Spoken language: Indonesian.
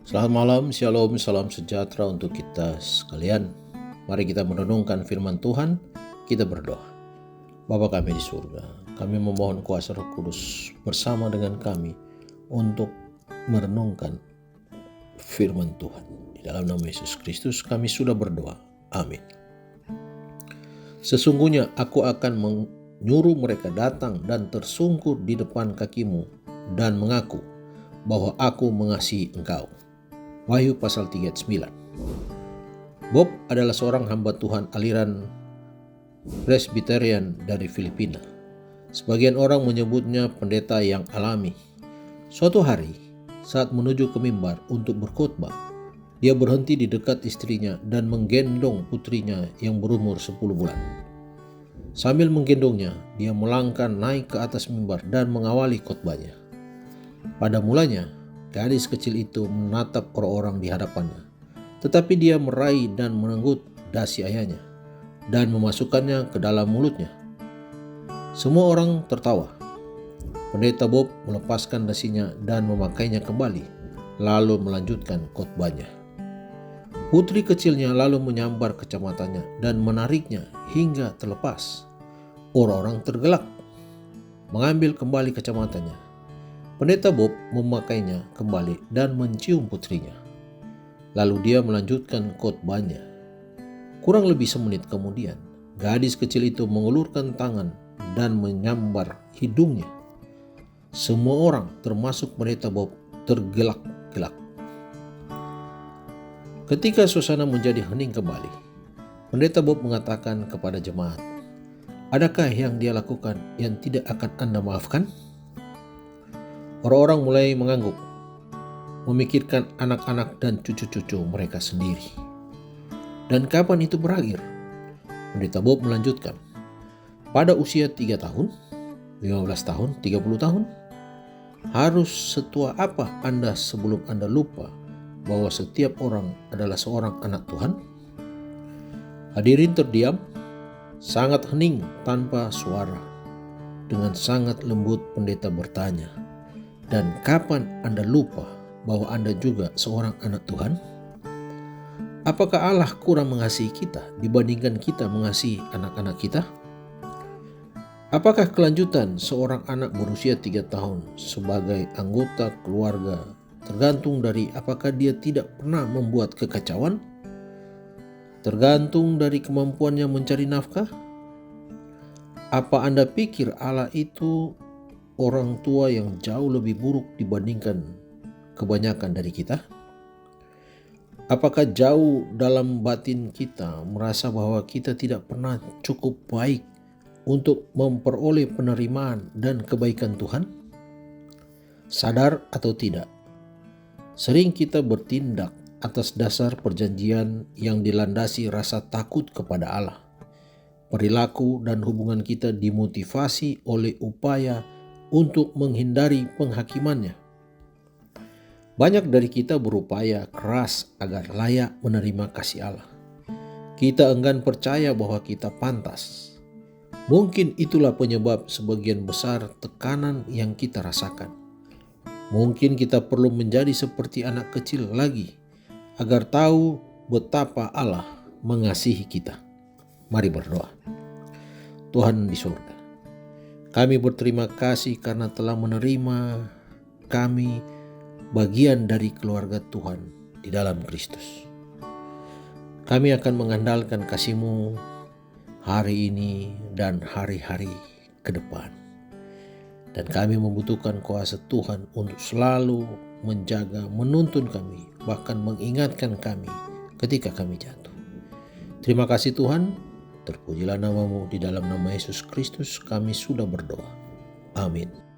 Selamat malam, shalom, salam sejahtera untuk kita sekalian. Mari kita merenungkan firman Tuhan, kita berdoa. Bapa kami di surga, kami memohon kuasa Roh Kudus bersama dengan kami untuk merenungkan firman Tuhan. Di dalam nama Yesus Kristus kami sudah berdoa. Amin. Sesungguhnya aku akan menyuruh mereka datang dan tersungkur di depan kakimu dan mengaku bahwa aku mengasihi engkau. Wahyu pasal 3 ayat 9. Bob adalah seorang hamba Tuhan aliran Presbyterian dari Filipina. Sebagian orang menyebutnya pendeta yang alami. Suatu hari, saat menuju ke mimbar untuk berkhotbah, dia berhenti di dekat istrinya dan menggendong putrinya yang berumur 10 bulan. Sambil menggendongnya, dia melangkah naik ke atas mimbar dan mengawali khotbahnya. Pada mulanya, gadis kecil itu menatap orang-orang di hadapannya, tetapi dia meraih dan merenggut dasi ayahnya dan memasukkannya ke dalam mulutnya. Semua orang tertawa. Pendeta Bob melepaskan dasinya dan memakainya kembali, lalu melanjutkan khotbahnya. Putri kecilnya lalu menyambar kacamatanya dan menariknya hingga terlepas. Orang-orang tergelak, mengambil kembali kacamatanya. Pendeta Bob memakainya kembali dan mencium putrinya. Lalu dia melanjutkan khotbahnya. Kurang lebih semenit kemudian, gadis kecil itu mengulurkan tangan dan menyambar hidungnya. Semua orang, termasuk pendeta Bob, tergelak-gelak. Ketika suasana menjadi hening kembali, pendeta Bob mengatakan kepada jemaat, "Adakah yang dia lakukan yang tidak akan Anda maafkan?" Orang-orang mulai mengangguk, memikirkan anak-anak dan cucu-cucu mereka sendiri. Dan kapan itu berakhir? Pendeta Bob melanjutkan, pada usia 3 tahun, 15 tahun, 30 tahun, harus setua apa Anda sebelum Anda lupa bahwa setiap orang adalah seorang anak Tuhan? Hadirin terdiam, sangat hening tanpa suara. Dengan sangat lembut pendeta bertanya, dan kapan Anda lupa bahwa Anda juga seorang anak Tuhan? Apakah Allah kurang mengasihi kita dibandingkan kita mengasihi anak-anak kita? Apakah kelanjutan seorang anak berusia 3 tahun sebagai anggota keluarga tergantung dari apakah dia tidak pernah membuat kekacauan? Tergantung dari kemampuannya mencari nafkah? Apa Anda pikir Allah itu orang tua yang jauh lebih buruk dibandingkan kebanyakan dari kita? Apakah jauh dalam batin kita merasa bahwa kita tidak pernah cukup baik untuk memperoleh penerimaan dan kebaikan Tuhan? Sadar atau tidak, sering kita bertindak atas dasar perjanjian yang dilandasi rasa takut kepada Allah. Perilaku dan hubungan kita dimotivasi oleh upaya untuk menghindari penghakimannya. Banyak dari kita berupaya keras agar layak menerima kasih Allah. Kita enggan percaya bahwa kita pantas. Mungkin itulah penyebab sebagian besar tekanan yang kita rasakan. Mungkin kita perlu menjadi seperti anak kecil lagi agar tahu betapa Allah mengasihi kita. Mari berdoa. Tuhan di surga, kami berterima kasih karena telah menerima kami bagian dari keluarga Tuhan di dalam Kristus. Kami akan mengandalkan kasih-Mu hari ini dan hari-hari ke depan. Dan kami membutuhkan kuasa Tuhan untuk selalu menjaga, menuntun kami, bahkan mengingatkan kami ketika kami jatuh. Terima kasih Tuhan, terpujilah nama-Mu, di dalam nama Yesus Kristus kami sudah berdoa. Amin.